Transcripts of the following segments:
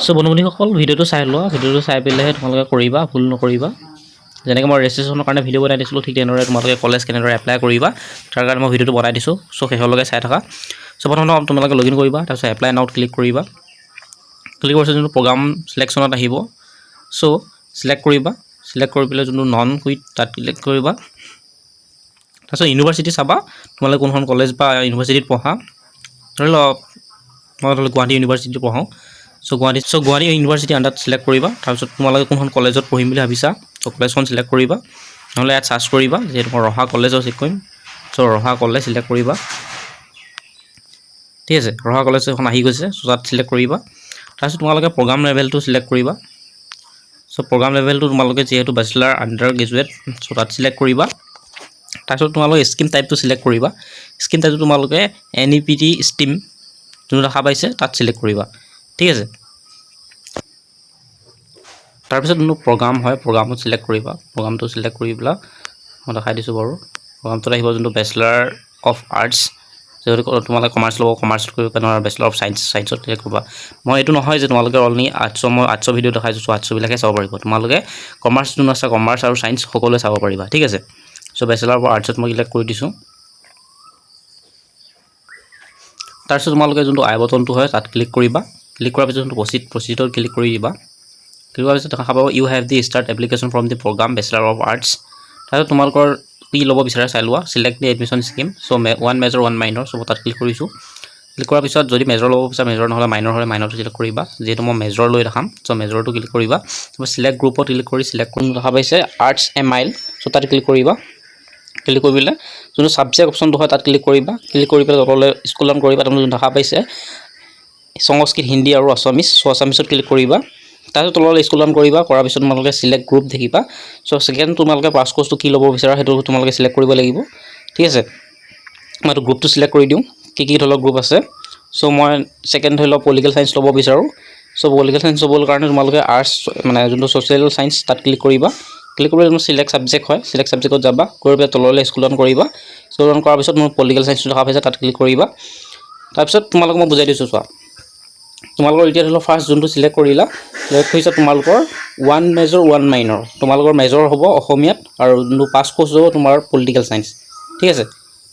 so বন্ধুসকল ভিডিওটো চাই লোৱা ভিডিওটো চাই পেলাইহে তোমালোকে কৰিবা ভুল নকৰিবা যেনেকৈ মই ৰেজিষ্ট্ৰেশ্যনৰ কাৰণে ভিডিও বনাই দিছিলোঁ ঠিক তেনেদৰে তোমালোকে কলেজ কেনেদৰে এপ্লাই কৰিবা তাৰ কাৰণে মই ভিডিওটো বনাই দিছোঁ সো শেষলৈকে চাই থাকা সো প্ৰথমতে তোমালোকে লগইন কৰিবা তাৰপিছত এপ্লাই নাওত ক্লিক কৰিবা ক্লিক কৰাৰ পিছত যোনটো প্ৰগ্ৰাম সিলেকশ্যনত আহিব সো সিলেক্ট কৰিবা সিলেক্ট কৰি পেলাই যোনটো নন কুইট তাত ক্লিক কৰিবা তাৰপিছত ইউনিভাৰ্চিটি চাবা তোমালোকে কোনখন কলেজ বা ইউনিভাৰ্চিটিত পঢ়া ধৰি লওক মই ধৰি লওক গুৱাহাটী ইউনিভাৰ্চিটিত পঢ়াওঁ সো গুৱাহাটী ইউনিভাৰ্চিটি আণ্ডাৰত সিলেক্ট কৰিবা তাৰপিছত তোমালোকে কোনখন কলেজত পঢ়িম বুলি ভাবিছা সো কলেজখন সিলেক্ট কৰিবা নহ'লে ইয়াত সাৰ্চ কৰিবা যেহেতু মই ৰহা কলেজৰ চেক কৰিম সো ৰহা কলেজ সিলেক্ট কৰিবা ঠিক আছে ৰহা কলেজ এখন আহি গৈছে সো তাত সিলেক্ট কৰিবা তাৰপিছত তোমালোকে প্ৰগ্ৰাম লেভেলটো সিলেক্ট কৰিবা সো প্ৰগ্ৰাম লেভেলটো তোমালোকে যেহেতু বেচেলাৰ আণ্ডাৰ গ্ৰেজুৱেট সো তাত সিলেক্ট কৰিবা তাৰপিছত তোমালোকে স্কিম টাইপটো সিলেক্ট কৰিবা স্কিম টাইপটো তোমালোকে NEPT ষ্ট্ৰীম যোনটো দেখা পাইছে তাত সিলেক্ট কৰিবা ঠিক আছে তাৰপিছত যোনটো প্ৰগ্ৰাম হয় প্ৰগ্ৰামটো সিলেক্ট কৰিবা প্ৰগ্ৰামটো সিলেক্ট কৰি পেলাই মই দেখাই দিছোঁ বাৰু প্ৰগ্ৰামটোত আহিব যোনটো বেচেলাৰ অফ আৰ্টছ যেহেতু তোমালোকে কমাৰ্চ ল'ব কমাৰ্চত কৰিব পাৰিবা বেচেলাৰ অফ চায়েন্সত ক্লিক কৰিবা মই এইটো নহয় যে তোমালোকে অনলি আৰ্টছৰ ভিডিঅ' দেখাইছোঁ আৰ্টছবিলাকে চাব পাৰিব তোমালোকে কমাৰ্চ যোন আছে কমাৰ্চ আৰু চায়েন্স সকলোৱে চাব পাৰিবা ঠিক আছে সো বেচেলাৰ অফ আৰ্টছত মই ক্লিক কৰি দিছোঁ তাৰপিছত তোমালোকে যোনটো আই বটনটো হয় তাত ক্লিক কৰিবা ক্লিক কৰাৰ পিছত যোনটো প্ৰচিডত ক্লিক কৰি দিবা ক্লিক কৰাৰ পিছত দেখা পাব you have the start application from the programme bachelor of arts তাৰপিছত তোমালোকৰ কি ল'ব বিচাৰে চাই লোৱা select the admission scheme so 1 major 1 minor so তাত ক্লিক কৰিছোঁ ক্লিক কৰাৰ পিছত যদি মেজৰ ল'ব বিচাৰে মেজৰ নহ'লে মাইনৰ হ'লে মাইনৰটো চিলেক্ট কৰিবা যিহেতু মই মেজৰ লৈ দেখাম সো মেজৰটো ক্লিক কৰিবা তাৰপিছত চিলেক্ট গ্ৰুপত ক্লিক কৰি চিলেক্ট কৰি দেখা পাইছে আৰ্টছ MIL সো তাত ক্লিক কৰিবা ক্লিক কৰি পেলাই যোনটো ছাবজেক্ট অপশ্যনটো হয় তাত ক্লিক কৰিবা ক্লিক কৰি পেলাই তললৈ স্ক্ৰল ডাউন কৰিবা তোমালোকে দেখা পাইছে সংস্কৃত হিন্দী আৰু আছামিজ সো আছামিজত ক্লিক কৰিবা তাৰপিছত তললৈ স্ক্ৰল ডাউন কৰিবা কৰাৰ পিছত তোমালোকে চিলেক্ট গ্ৰুপ দেখিবা সো সেকেন্ড তোমালোকে পাছ কোৰ্চটো কি ল'ব বিচাৰা সেইটো তোমালোকে চিলেক্ট কৰিব লাগিব ঠিক আছে মই তো গ্ৰুপটো চিলেক্ট কৰি দিওঁ কি ধৰণৰ গ্ৰুপ আছে সো মই সেকেন্ড ধৰি লওক পলিটিকেল সায়েন্স ল'ব বিচাৰোঁ সো পলিটিকেল সায়েন্স ল'বৰ কাৰণে তোমালোকে আৰ্টছ মানে যোনটো ছ'চিয়েল সায়েন্স তাত ক্লিক কৰিবা ক্লিক কৰি মোৰ সিলেক্ট সাবজেক্ট হয় সিলেক্ট সাবজেক্টত যাবা কৰি পেলাই তললৈ স্ক্ৰল ডাউন কৰিবা স্ক্ৰল ডাউন কৰাৰ পিছত মোৰ পলিটিকেল সায়েন্সটো দেখা পাইছে তাত ক্লিক কৰিবা তাৰপিছত তোমালোকক মই বুজাই দিছোঁ চোৱা তোমালোকৰ এতিয়া ধৰি লওক ফাৰ্ষ্ট যোনটো সিলেক্ট কৰিলা সিলেক্ট হৈছে তোমালোকৰ 1 মেজৰ 1 মাইনৰ তোমালোকৰ মেজৰ হ'ব অসমীয়াত আৰু যোনটো পাছ কোৰ্চ হ'ব তোমাৰ পলিটিকেল সায়েন্স ঠিক আছে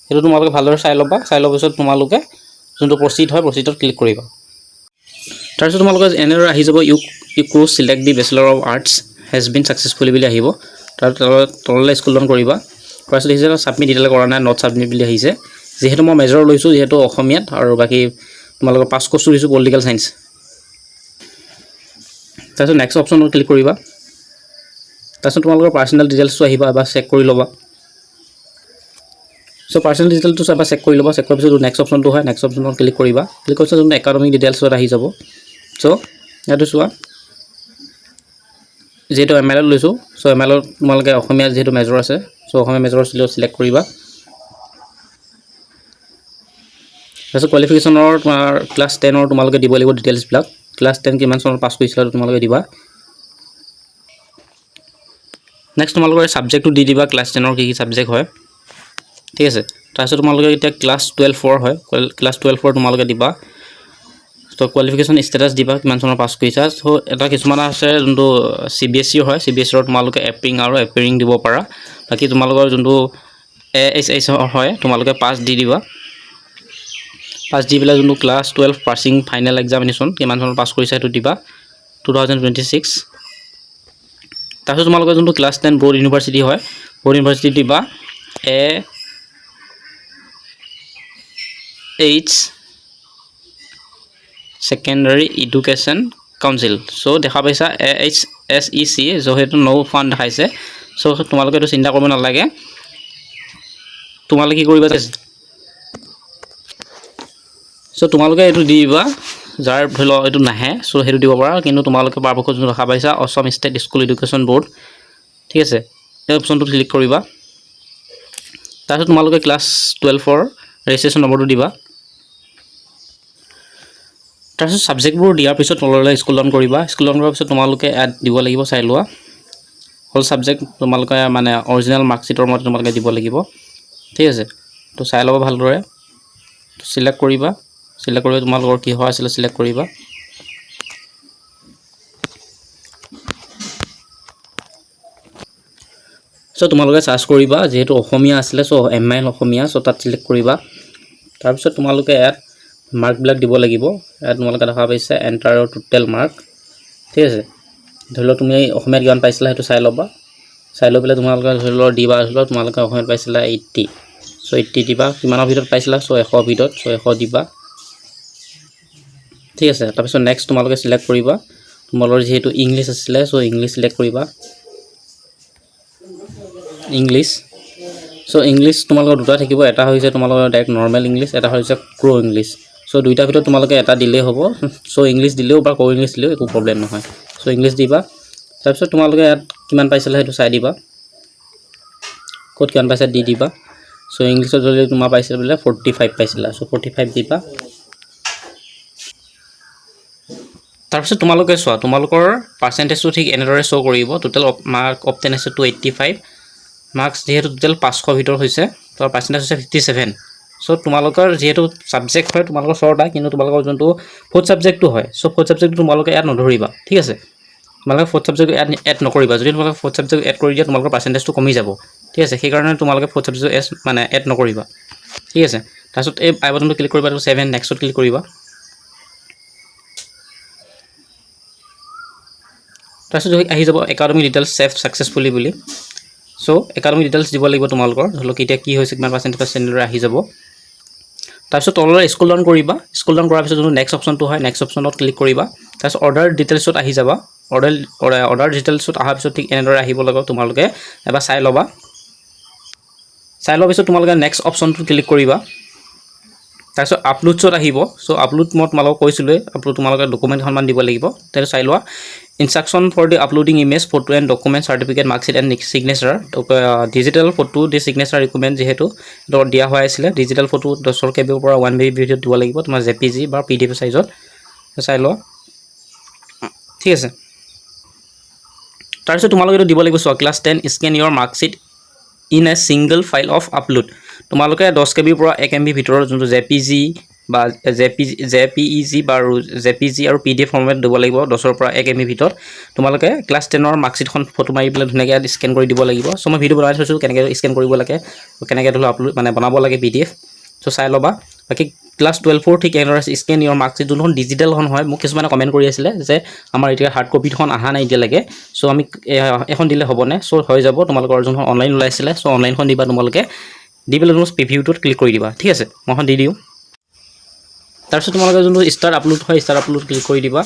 সেইটো তোমালোকে ভালদৰে চাই ল'বা চাই লোৱাৰ পিছত তোমালোকে যোনটো প্ৰচিড হয় প্ৰচিডত ক্লিক কৰিবা তাৰপিছত তোমালোকে এনেদৰে আহি যাব you cruise select the bachelor of arts has been successfully বুলি আহিব তাৰ তললৈ স্ক্ৰল ডাউন কৰিবা কৰাৰ পিছত আহিছে ছাবমিট এতিয়ালৈ কৰা নাই নট ছাবমিট বুলি আহিছে যিহেতু মই মেজৰ লৈছোঁ যিহেতু অসমীয়াত আৰু বাকী তোমালোকৰ পাছ কোৰ্চটো দিছোঁ পলিটিকেল সায়েন্স তাৰপিছত নেক্সট অপশ্যনত ক্লিক কৰিবা তাৰপিছত তোমালোকৰ পাৰ্চনেল ডিটেইলছটো আহিবা এবাৰ চেক কৰি ল'বা সো পাৰ্চনেল ডিটেইলছটো এবাৰ চেক কৰি ল'বা চেক কৰাৰ পিছত নেক্সট অপশ্যনটো হয় নেক্সট অপশ্যনত ক্লিক কৰিবা ক্লিক কৰাৰ পিছত যোনটো একাডেমিক ডিটেইলছত আহি যাব সো ইয়াতো চোৱা যেহেতু MIL লৈছোঁ সো MIL তোমালোকে অসমীয়া যেহেতু মেজৰ আছে সো অসমীয়া মেজৰ চিলেক্ট কৰিবা তাৰপিছত কোৱালিফিকেশ্যনৰ তোমাৰ ক্লাছ 10ৰ তোমালোকে দিব লাগিব ডিটেইলছবিলাক ক্লাছ 10 কিমান চনত পাছ কৰিছিলা তোমালোকে দিবা নেক্সট তোমালোকৰ সাবজেক্টটো দি দিবা ক্লাছ 10ৰ কি সাবজেক্ট হয় ঠিক আছে তাৰপিছত তোমালোকে এতিয়া ক্লাছ 12 হয় ক্লাছ 12 তোমালোকে দিবা তো কোৱালিফিকেশ্যন ষ্টেটাছ দিবা কিমান চনত পাছ কৰিছা সো এটা কিছুমান আছে যোনটো CBSE হয় CBSE তোমালোকে এপিৰিং দিব পাৰা বাকি তোমালোকৰ যোনটো AHS হয় তোমালোকে পাছ দি দিবা পাছ দি পেলাই যোনটো ক্লাছ 12 পাছিং ফাইনেল এক্সামিনেশ্যন কিমান চনত পাছ কৰিছা সেইটো দিবা 2026 তাৰপিছত তোমালোকৰ যোনটো ক্লাছ 10 বৰ্ড ইউনিভাৰ্চিটি হয় বৰ্ড ইউনিভাৰ্চিটি দিবা AH secondary education council so দেখা পাইছা AHSEC যেহেতু নো ফান্ড দেখাইছে সো তোমালোকে এইটো চিন্তা কৰিব নালাগে তোমালোকে কি কৰিবা সো তোমালোকে এইটো দি দিবা যাৰ ধৰি লওক এইটো নাহে সো সেইটো দিব পাৰা কিন্তু তোমালোকে পৰাপক্ষত যোনটো দেখা পাইছা Assam state school education board ঠিক আছে এই অপশ্যনটো ক্লিক কৰিবা তাৰপিছত তোমালোকে ক্লাছ 12ৰ ৰেজিষ্ট্ৰেশ্যন নম্বৰটো দিবা তাৰপিছত সাবজেক্টবোৰ দিয়াৰ পিছত তললৈ স্ক্ৰল ডাউন কৰিবা স্ক্ৰল ডাউন কৰাৰ পিছত তোমালোকে এড দিব লাগিব চাই লোৱা হল সাবজেক্ট তোমালোকে মানে অৰিজিনেল মাৰ্কশ্বিটৰ মতে তোমালোকে দিব লাগিব ঠিক আছে তো চাই ল'বা ভালদৰে সিলেক্ট কৰিবা সিলেক্ট কৰি তোমালোকৰ কি হয় আছিল সিলেক্ট কৰিবা সো তোমালোকে সাৰ্চ কৰিবা যেহেতু অসমীয়া আছিল সো MIL অসমীয়া সো তাত সিলেক্ট কৰিবা তাৰ পিছত তোমালোকে ইয়াত মাৰ্ক বিলাক দিব লাগিব ইয়াত তোমালোকে দেখা পাইছে এন্টাৰ টোটাল মাৰ্ক ঠিক আছে ধৰি লও তুমি অসমীয়াত কিমান পাইছিলা হেতু চাই লবা চাই লৈ পেলাই তোমালোকে ধৰি লও দিবা ধৰি লও তোমালোকে অসমীয়াত পাইছিলা 80 সো 80 দিবা কিমানৰ ভিতৰত পাইছিলা সো 100 ভিতৰত সো 100 দিবা ঠিক আছে তাৰ পিছত নেক্সট তোমালোকে সিলেক্ট কৰিবা তোমালোকৰ যেহেতু ইংলিশ আছিল সো ইংলিশ সিলেক্ট কৰিবা ইংলিশ সো ইংলিশ তোমালোকৰ দুটা থাকিব এটা হৈছে তোমালোকৰ ডাইৰেক্ট নৰমাল ইংলিশ এটা হৈছে ক্ৰো ইংলিশ সো দুইটা ভিতৰত তোমালোকে এটা দিলে হ'ব সো ইংলিশ দিলেও বা ক্ৰো ইংলিশ দিলেও একো প্ৰবলেম নহয় সো ইংলিশ দিবা তাৰ পিছত তোমালোকে ইয়াত কিমান পাইছিলা হেতু চাই দিবা কোড কিমান পাইছা দি দিবা সো ইংলিশত যদি তোমাৰ পাইছিল বলে 45 পাইছিলা সো 45 দিবা তাৰ পিছত তোমালোকে চোৱা তোমালোকৰ পাৰ্সেন্টেজটো ঠিক এনেদৰে শো কৰিব টোটাল মাৰ্ক অফ 10 আছে 285 মাৰ্কস যেহেতু টোটাল 500 ভিতৰ হইছে তো পাৰ্সেন্টেজ আছে 57 সো তোমালোকৰ যেহেতু সাবজেক্ট হয় তোমালোকৰ সৰটা কিন্তু তোমালোকৰ যোনটো ফোৰ্থ সাবজেক্টটো হয় সো ফোৰ্থ সাবজেক্টটো তোমালোকে এড নধৰিবা ঠিক আছে তোমালোকে ফোৰ্থ সাবজেক্ট এড নকৰিবা যদি তোমালোকে ফোৰ্থ সাবজেক্ট এড কৰি দিয়া তোমালোকৰ পাৰ্সেন্টেজটো কমি যাব ঠিক আছে সেই কাৰণে তোমালোকে ফোৰ্থ সাবজেক্ট মানে এড নকৰিবা ঠিক আছে তাৰপিছত এই আই বাটনটো ক্লিক কৰিবা 7 নেক্সটত ক্লিক কৰিবা তাৰপিছত আহি যাব একাডেমিক ডিটেইলছ সেভ সাকসেসফুলি বুলি সো একাডেমিক ডিটেইলছ দিব লাগিব তোমালোকৰ ধৰি লওক এতিয়া কি হৈছে কিমান পাৰ্সেন্টেজ আহি যাব তাৰপিছত তললৈ স্ক্ৰল ডাউন কৰিবা স্ক্ৰল ডাউন কৰাৰ পিছত যোনটো নেক্সট অপচনটো হয় নেক্সট অপচনত ক্লিক কৰিবা তাৰপিছত অৰ্ডাৰ ডিটেইলছত আহি যাবা অৰ্ডাৰ ডিটেইলছত অহাৰ পিছত ঠিক এনেদৰে আহিব লাগিব তোমালোকে এবাৰ চাই ল'বা চাই লোৱাৰ পিছত তোমালোকে নেক্সট অপচনটো ক্লিক কৰিবা তাৰপিছত আপলোডছত আহিব সো আপলোড মই তোমালোকক কৈছিলো আপলোড তোমালোকে ডকুমেন্ট খনমান দিব লাগিব তেনে চাই লোৱা instruction for the uploading image photo and document certificate marksheet and signature digital photo the signature requirement যেহেতু ডট দিয়া হৈ আছিল digital photo 10 KB পৰা 1 MB ভিডিও দিব লাগিব তোমাৰ JPG বা PDF সাইজত চাই ল ঠিক আছে তাৰপিছত তোমালোকে দিব লাগিব so class 10 scan your marksheet in a single file of upload তোমালোকে 10 KB পৰা 1 MB ভিতৰৰ যোনটো JPG বা JPEG বা JPG আৰু PDF ফৰমেট দিব লাগিব 10 ৰ পৰা 1 MB ভিতৰত তোমালোকে ক্লাস 10 ৰ মাৰ্কশিটখন ফটো মাৰি পেলাই ধুনীয়াকৈ স্ক্যান কৰি দিব লাগিব সো মই ভিডিও বনাই থৈছো কেনেকৈ স্ক্যান কৰিব লাগে কেনেকৈ ধৰি আপলোড মানে বনাব লাগে PDF সো চাই লবা বাকি ক্লাস 12 ৰ ঠিক এনেদৰে স্ক্যান ইয়ৰ মাৰ্কশিট যোনখন ডিজিটেল হন হয় মোক কিছুমানে কমেন্ট কৰি আছিল যে আমাৰ এতিয়া হাৰ্ড কপিখন আহা নাই এতিয়া লাগে সো আমি এখন দিলে হ'ব নে সো হৈ যাব তোমালোকৰ যোনখন অনলাইন ওলাইছিল সো অনলাইনখন দিবা তোমালোকে দি পেলাই তুমি প্ৰিভিউটোত ক্লিক কৰি দিবা ঠিক আছে মইখন দি দিও তাৰপিছত তোমালোকে যোনটো স্টাৰ্ট আপলোড হয় স্টাৰ্ট আপলোড ক্লিক কৰি দিবা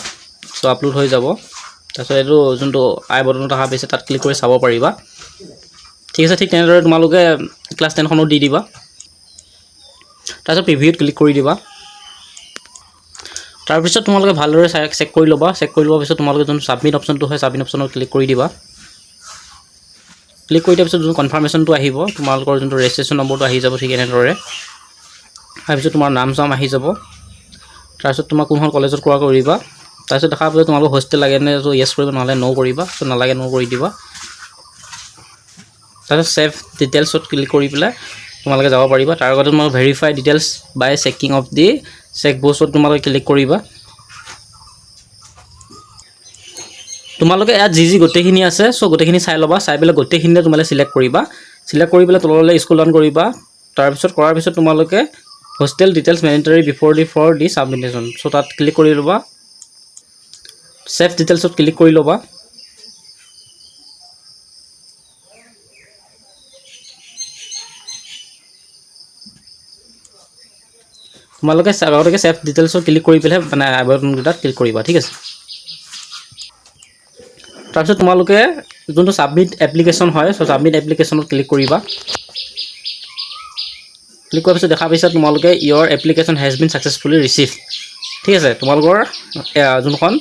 সো আপলোড হৈ যাব তাৰপিছত এটো যোনটো আই বটনত অহা পাইছে তাত ক্লিক কৰি চাব পাৰিবা ঠিক আছে ঠিক তেনেদৰে তোমালোকে ক্লাস 10 খনো দি দিবা তাৰপিছত প্ৰিভিউত ক্লিক কৰি দিবা তাৰপিছত তোমালোকে ভালদৰে চেক কৰি লবা চেক কৰি লোৱাৰ পিছত তোমালোকে যোনটো সাবমিট অপচনটো হয় সাবমিট অপচনত ক্লিক কৰি দিবা ক্লিক কৰি দিয়াৰ পিছত যোনটো কনফাৰ্মেশনটো আহিব তোমালোকৰ যোনটো ৰেজিষ্ট্ৰেচন নম্বৰটো আহি যাব ঠিক এনেদৰে তাৰপিছত তোমাৰ নাম চাম আহি যাব তাৰপিছত তোমাক কোনখন কলেজত কৰা কৰিবা তাৰপিছত দেখা পাব তোমালোক হোষ্টেল লাগে নে সো ইয়েস কৰিবা নহলে নো কৰিবা সো নালাগে নো কৰি দিবা তাৰপিছত সেভ ডিটেইলছত ক্লিক কৰি পেলাই তোমালোকে যাব পাৰিবা তাৰ আগতে তোমাক verify details by checking of the check বক্সত তোমালোকে ক্লিক কৰিবা তোমালোকে ইয়াত যি গোটেইখিনি আছে সো গোটেইখিনি চাই লবা চাই পেলাই গোটেইখিনিতে তোমালোকে সিলেক্ট কৰিবা সিলেক্ট কৰি পেলাই তললৈ স্ক্ৰল ডাউন কৰিবা তাৰপিছত কৰাৰ পিছত তোমালোকে hostel details mandatory before the submission so তাত ক্লিক কৰি লবা save details ত ক্লিক কৰি লবা তোমালোকে আগতে save details ত ক্লিক কৰি পেলাই মানে আইবটনটো ক্লিক কৰিবা ঠিক আছে তাৰপিছত তোমালোকে যোনটো সাবমিট এপ্লিকেশন হয় সো সাবমিট এপ্লিকেশনত ক্লিক কৰিবা ক্লিক কৰাৰ পিছত দেখা পাইছা তোমালোকে your application has been successfully received ঠিক আছে তোমালোকৰ যোনখন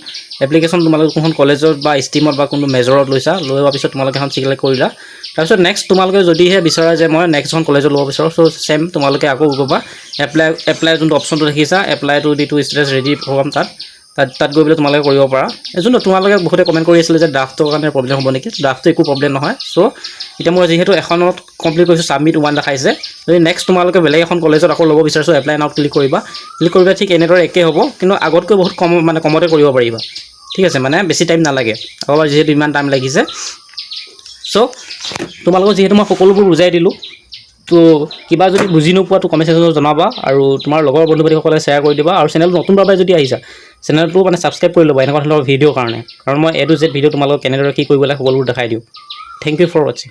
এপ্লিকেশন তোমালোকে কোনখন কলেজত বা ষ্ট্ৰীমত বা কোনটো মেজৰত লৈছা লোৱাৰ পিছত তোমালোকে এখন সিলেক্ট কৰিলা তাৰপিছত নেক্সট তোমালোকে যদিহে বিচাৰা যে মই নেক্সট এখন কলেজত ল'ব বিচাৰো সো সেম তোমালোকে আকৌ গবা এপ্লাই যোনটো অপচনটো দেখিছা apply to the to status ready form তাত গৈ পেলাই তোমালোকে কৰিব পাৰা যোনটো তোমালোকে বহুতে কমেন্ট কৰি আছিল যে ড্ৰাফটৰ কাৰণে প্ৰবলেম হ'ব নেকি ড্ৰাফটটো একো প্ৰবলেম নহয় সো এতিয়া মই যেহেতু এখনত কমপ্লিট কৰিছো সাবমিট 1 দেখাইছে যদি নেক্সট তোমালোকে বেলেগ এখন কলেজত আকৌ ল'ব বিচাৰছো এপ্লাই নাও ক্লিক কৰিবা ঠিক এনেদৰে একে হ'ব কিন্তু আগতকৈ বহুত কম মানে কমতে কৰিব পাৰিবা ঠিক আছে মানে বেছি টাইম নালাগে আগৰ যেহেতু ইমান টাইম লাগিছে সো তোমালোকক যিহেতু মই সকলোবোৰ বুজাই দিলোঁ তো কিবা যদি বুজি নোপোৱা তো কমেণ্ট ছেকশ্যনত জনাবা আৰু তোমাৰ লগৰ বন্ধু বান্ধৱীসকলে শ্বেয়াৰ কৰি দিবা আৰু চেনেলটো নতুনভাৱে যদি আহিছা চেনেলটো মানে ছাবস্ক্ৰাইব কৰি ল'বা এনেকুৱা ধৰণৰ ভিডিঅ'ৰ কাৰণে কাৰণ মই A to Z ভিডিঅ' তোমালোকক কেনেদৰে কি কৰিব লাগে সকলোবোৰ দেখাই দিওঁ থেংক ইউ ফৰ ৱাচিং